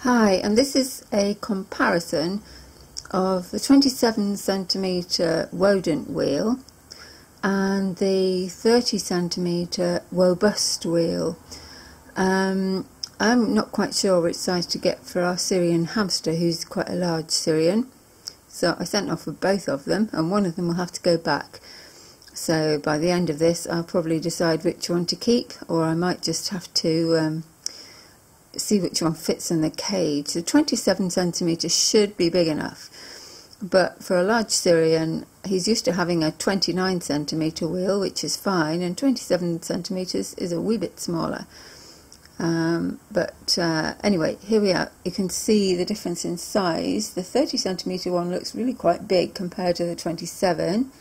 Hi, and this is a comparison of the 27cm Wodent wheel and the 30cm Wobust wheel. I'm not quite sure which size to get for our Syrian hamster, who's quite a large Syrian, so I sent off for both of them, and one of them will have to go back. So by the end of this I'll probably decide which one to keep, or I might just have to see which one fits in the cage. The 27cm should be big enough, but for a large Syrian he's used to having a 29cm wheel, which is fine, and 27cm is a wee bit smaller. Anyway, here we are. You can see the difference in size. The 30cm one looks really quite big compared to the 27,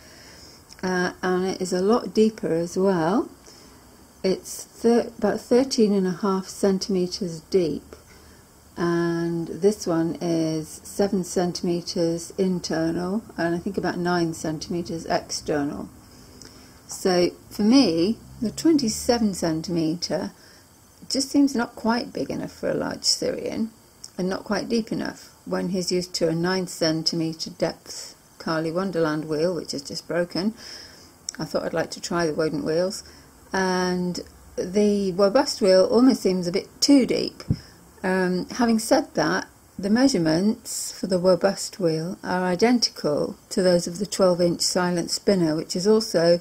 and it is a lot deeper as well. It's about 13.5 centimetres deep, and this one is 7 centimetres internal, and I think about 9 centimetres external. So for me, the 27cm just seems not quite big enough for a large Syrian, and not quite deep enough when he's used to a 9cm depth Carly Wonderland wheel, which is just broken. I thought I'd like to try the Wodent wheels. And the Wobust wheel almost seems a bit too deep. Having said that, the measurements for the Wobust wheel are identical to those of the 12-inch silent spinner, which is also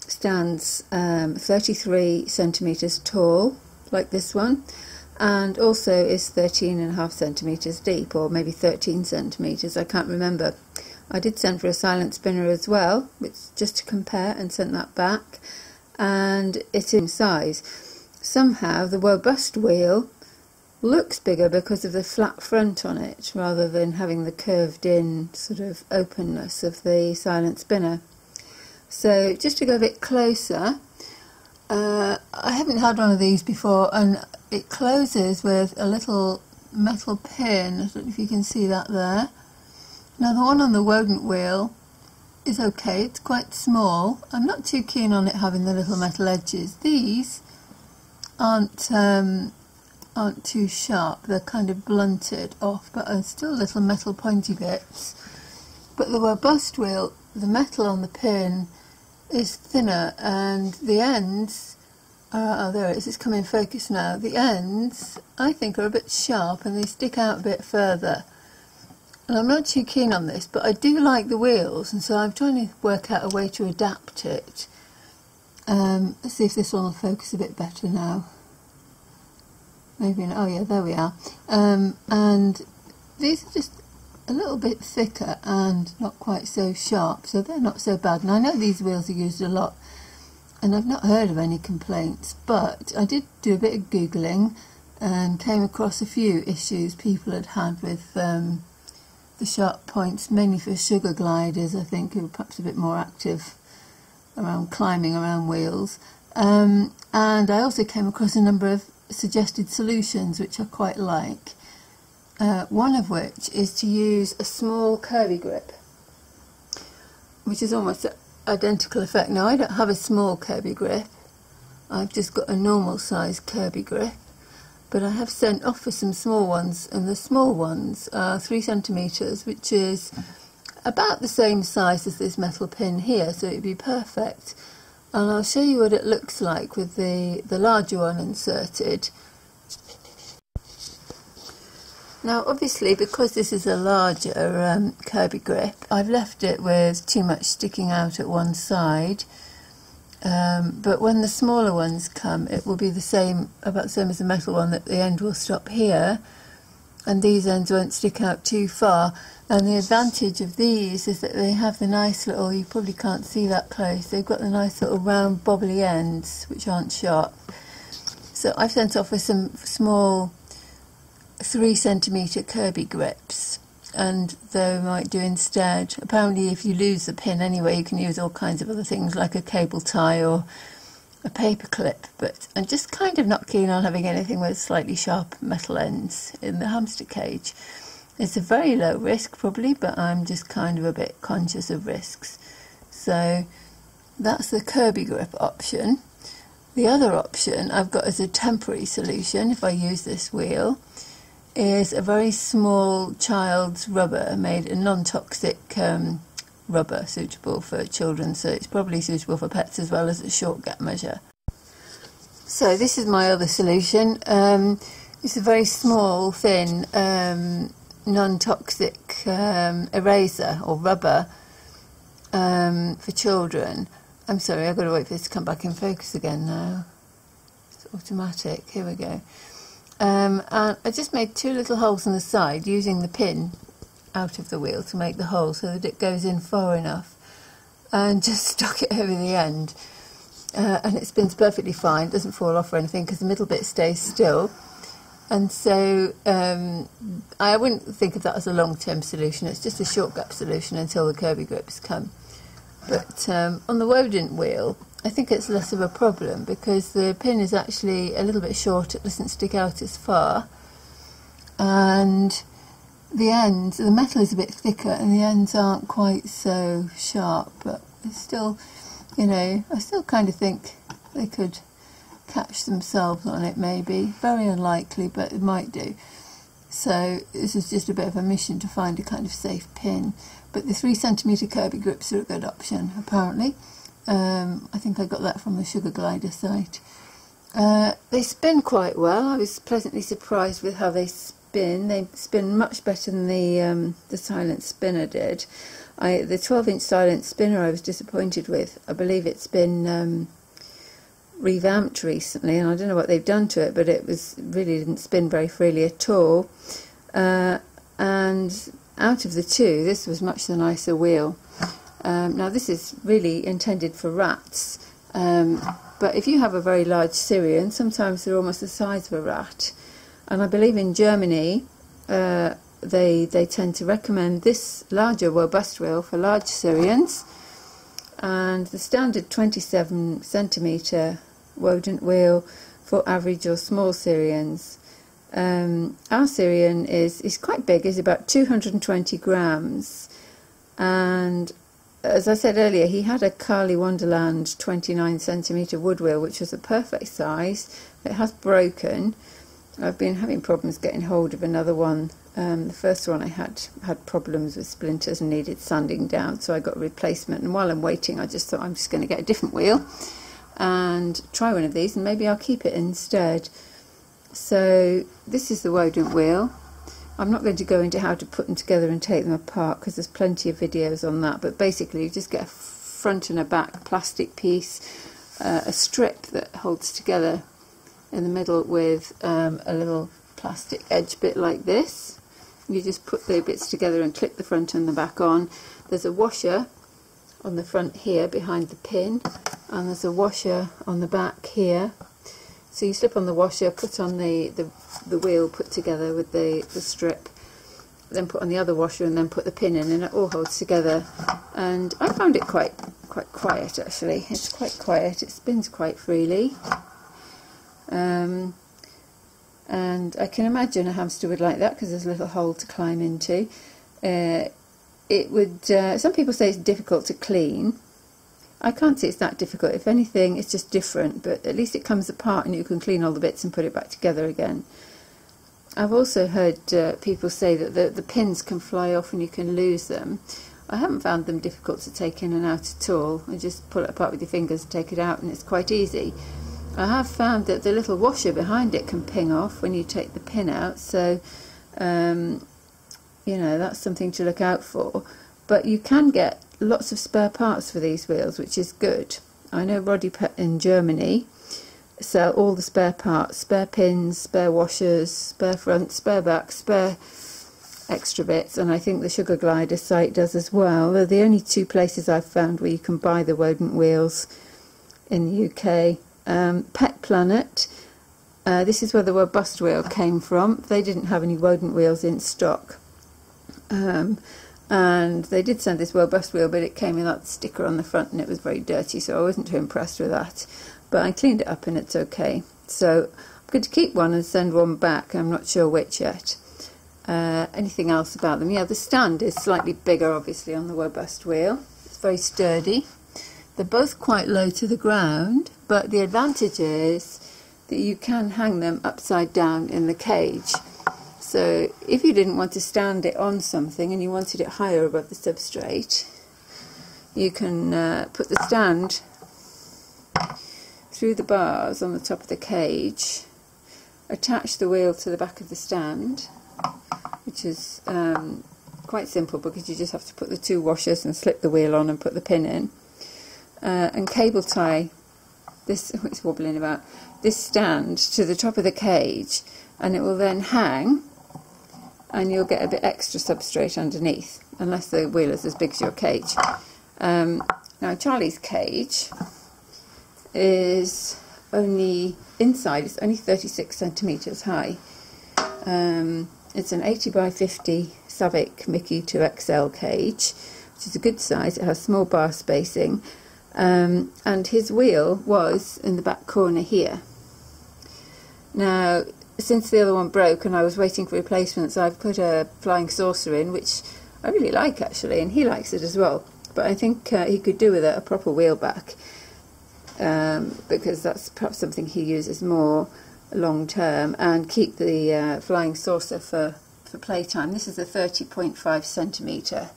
stands 33 centimetres tall, like this one, and also is 13.5 centimetres deep, or maybe 13 centimetres, I can't remember. I did send for a silent spinner as well, which just to compare, and sent that back, and it's in size. Somehow the Wobust wheel looks bigger because of the flat front on it, rather than having the curved in sort of openness of the silent spinner. So just to go a bit closer, I haven't had one of these before, and it closes with a little metal pin. I don't know if you can see that there. Now the one on the Wodent wheel is okay, it's quite small. I'm not too keen on it having the little metal edges. These aren't too sharp, they're kind of blunted off, but are still little metal pointy bits. But the Wobust wheel, the metal on the pin is thinner, and the ends oh, there it is, it's come in focus now. The ends, I think, are a bit sharp and they stick out a bit further. And I'm not too keen on this, but I do like the wheels, and so I'm trying to work out a way to adapt it. Let's see if this one will focus a bit better now. Maybe not. Oh yeah, there we are. And these are just a little bit thicker and not quite so sharp, so they're not so bad. And I know these wheels are used a lot, and I've not heard of any complaints, but I did do a bit of Googling and came across a few issues people had had with the sharp points, mainly for sugar gliders, I think, who are perhaps a bit more active around climbing around wheels. And I also came across a number of suggested solutions which I quite like. One of which is to use a small Kirby grip, which is almost an identical effect. Now I don't have a small Kirby grip, I've just got a normal size Kirby grip, but I have sent off for some small ones, and the small ones are 3 centimetres, which is about the same size as this metal pin here, so it'd be perfect. And I'll show you what it looks like with the larger one inserted. Now obviously, because this is a larger Kirby grip, I've left it with too much sticking out at one side. But when the smaller ones come, it will be the same, about the same as the metal one, that the end will stop here and these ends won't stick out too far. And the advantage of these is that they have the nice little, you probably can't see that close, they've got the nice little round bobbly ends which aren't sharp. So I've sent off with some small 3 centimetre Kirby grips, and they might do instead. Apparently if you lose the pin anyway, you can use all kinds of other things like a cable tie or a paper clip, but I'm just kind of not keen on having anything with slightly sharp metal ends in the hamster cage. It's a very low risk probably, but I'm just kind of a bit conscious of risks. So that's the Kirby grip option. The other option I've got as a temporary solution, if I use this wheel, is a very small child's rubber, made a non-toxic rubber suitable for children, so it's probably suitable for pets as well as a short gap measure. So this is my other solution. It's a very small, thin, non-toxic eraser or rubber for children. I'm sorry, I've got to wait for this to come back in focus again now. It's automatic. Here we go. And I just made 2 little holes on the side using the pin out of the wheel to make the hole so that it goes in far enough, and just stuck it over the end. And it spins perfectly fine, doesn't fall off or anything because the middle bit stays still. And so I wouldn't think of that as a long-term solution. It's just a short gap solution until the Kirby grips come. But on the Wodent wheel, I think it's less of a problem because the pin is actually a little bit short. It doesn't stick out as far, and the ends, the metal is a bit thicker and the ends aren't quite so sharp, but it's still, you know, I still kind of think they could catch themselves on it, maybe. Very unlikely, but it might do. So this is just a bit of a mission to find a kind of safe pin. But the 3cm Kirby grips are a good option, apparently. I think I got that from the Sugar Glider site. They spin quite well. I was pleasantly surprised with how they spin. They spin much better than the silent spinner did. The 12-inch silent spinner I was disappointed with. I believe it's been revamped recently, and I don't know what they've done to it, but it really didn't spin very freely at all. And out of the two, this was much the nicer wheel. Now this is really intended for rats, but if you have a very large Syrian, sometimes they're almost the size of a rat, and I believe in Germany they tend to recommend this larger Wobust wheel for large Syrians, and the standard 27cm Wodent wheel for average or small Syrians. Our Syrian is quite big, is about 220 grams, and as I said earlier, he had a Carly Wonderland 29cm wood wheel, which was a perfect size. It has broken. I've been having problems getting hold of another one. The first one I had problems with splinters and needed sanding down, so I got a replacement, and while I'm waiting I just thought I'm just going to get a different wheel and try one of these, and maybe I'll keep it instead. So this is the Wodent wheel. I'm not going to go into how to put them together and take them apart because there's plenty of videos on that, but basically you just get a front and a back plastic piece, a strip that holds together in the middle with a little plastic edge bit like this. You just put the bits together and clip the front and the back on. There's a washer on the front here behind the pin, and there's a washer on the back here. So you slip on the washer, put on the wheel put together with the strip, then put on the other washer and then put the pin in, and it all holds together. And I found it quite quiet actually. It's quite quiet, it spins quite freely. And I can imagine a hamster would like that because there's a little hole to climb into. It would. Some people say it's difficult to clean. I can't say it's that difficult. If anything, it's just different, but at least it comes apart and you can clean all the bits and put it back together again. I've also heard people say that the pins can fly off and you can lose them. I haven't found them difficult to take in and out at all. You just pull it apart with your fingers and take it out, and it's quite easy. I have found that the little washer behind it can ping off when you take the pin out, so you know, that's something to look out for. But you can get lots of spare parts for these wheels, which is good. I know Roddy Pet in Germany sell all the spare parts, spare pins, spare washers, spare front, spare back, spare extra bits, and I think the Sugar Glider site does as well. They're the only two places I've found where you can buy the Wodent wheels in the UK. Pet Planet, this is where the Wobust wheel came from. They didn't have any Wodent wheels in stock. And they did send this Wobust wheel, but it came with that sticker on the front and it was very dirty, so I wasn't too impressed with that. But I cleaned it up and it's okay. So I'm going to keep one and send one back. I'm not sure which yet. Anything else about them? Yeah, the stand is slightly bigger, obviously, on the Wobust wheel. It's very sturdy. They're both quite low to the ground, but the advantage is that you can hang them upside down in the cage. So if you didn't want to stand it on something and you wanted it higher above the substrate, you can put the stand through the bars on the top of the cage, attach the wheel to the back of the stand, which is quite simple because you just have to put the two washers and slip the wheel on and put the pin in, and cable tie this, it's wobbling about, this stand to the top of the cage, and it will then hang, and you'll get a bit extra substrate underneath, unless the wheel is as big as your cage. Now Charlie's cage is only, inside it's only 36 centimetres high. It's an 80 by 50 Savick Mickey 2XL cage, which is a good size. It has small bar spacing, and his wheel was in the back corner here. Now, since the other one broke and I was waiting for replacements, I've put a flying saucer in, which I really like actually, and he likes it as well. But I think he could do with a proper wheel back, because that's perhaps something he uses more long term, and keep the flying saucer for playtime. This is a 30.5 centimetre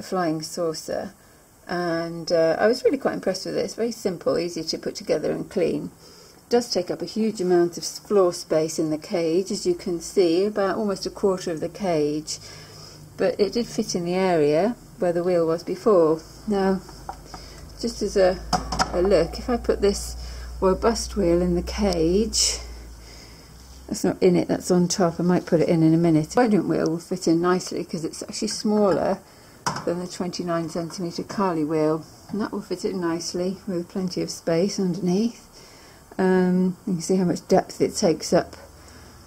flying saucer, and I was really quite impressed with this. Very simple, easy to put together and clean. It does take up a huge amount of floor space in the cage, as you can see, about almost a quarter of the cage, but it did fit in the area where the wheel was before. Now, just as a look, if I put this Wobust wheel in the cage, that's not in it, that's on top, I might put it in a minute. The Wodent wheel will fit in nicely because it's actually smaller than the 29 centimetre Carly wheel, and that will fit in nicely with plenty of space underneath. You can see how much depth it takes up,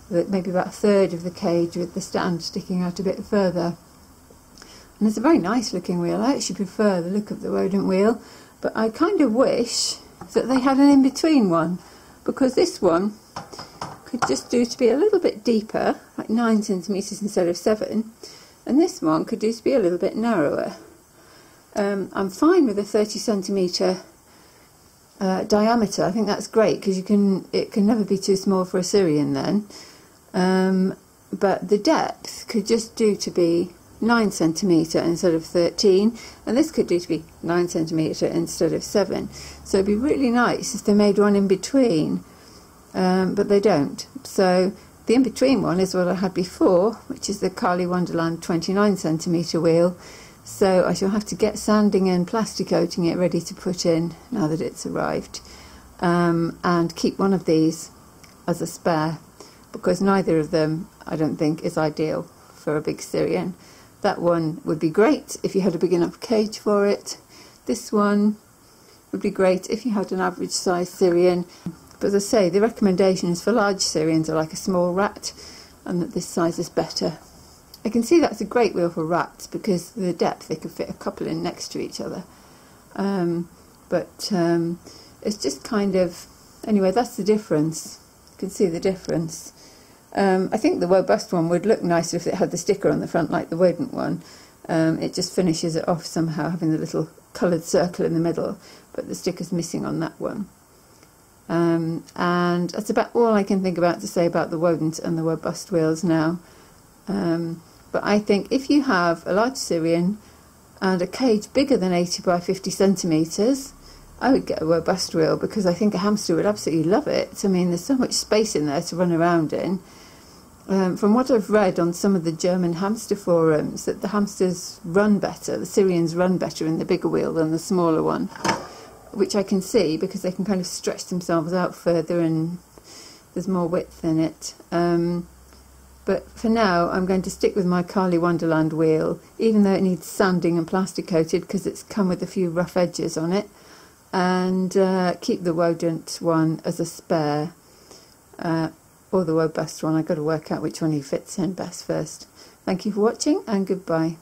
maybe about a third of the cage, with the stand sticking out a bit further. And it's a very nice looking wheel. I actually prefer the look of the Wodent wheel, but I kind of wish that they had an in-between one, because this one could just do to be a little bit deeper, like 9 centimetres instead of 7, and this one could do to be a little bit narrower. I'm fine with a 30 centimetre diameter. I think that's great, because it can never be too small for a Syrian then, but the depth could just do to be 9 centimetre instead of 13, and this could do to be 9 centimetre instead of 7. So it'd be really nice if they made one in between, but they don't. So the in between one is what I had before, which is the Carly Wonderland 29 centimetre wheel. So I shall have to get sanding and plastic coating it ready to put in now that it's arrived, and keep one of these as a spare, because neither of them I don't think is ideal for a big Syrian. That one would be great if you had a big enough cage for it. This one would be great if you had an average size Syrian. But as I say, the recommendations for large Syrians are like a small rat, and that this size is better. I can see that's a great wheel for rats, because the depth, they could fit a couple in next to each other. It's just kind of, anyway, that's the difference. You can see the difference. I think the Wobust one would look nicer if it had the sticker on the front like the Wodent one. It just finishes it off somehow, having the little coloured circle in the middle, but the sticker's missing on that one. And that's about all I can think about to say about the Wodent and the Wobust wheels now. But I think if you have a large Syrian and a cage bigger than 80 by 50 centimetres, I would get a Wobust wheel, because I think a hamster would absolutely love it. I mean, there's so much space in there to run around in. From what I've read on some of the German hamster forums, that the hamsters run better, the Syrians run better in the bigger wheel than the smaller one, which I can see because they can kind of stretch themselves out further and there's more width in it. But for now, I'm going to stick with my Carly Wonderland wheel, even though it needs sanding and plastic coated because it's come with a few rough edges on it, and keep the Wodent one as a spare. Or the Wobust one. I've got to work out which one he fits in best first. Thank you for watching, and goodbye.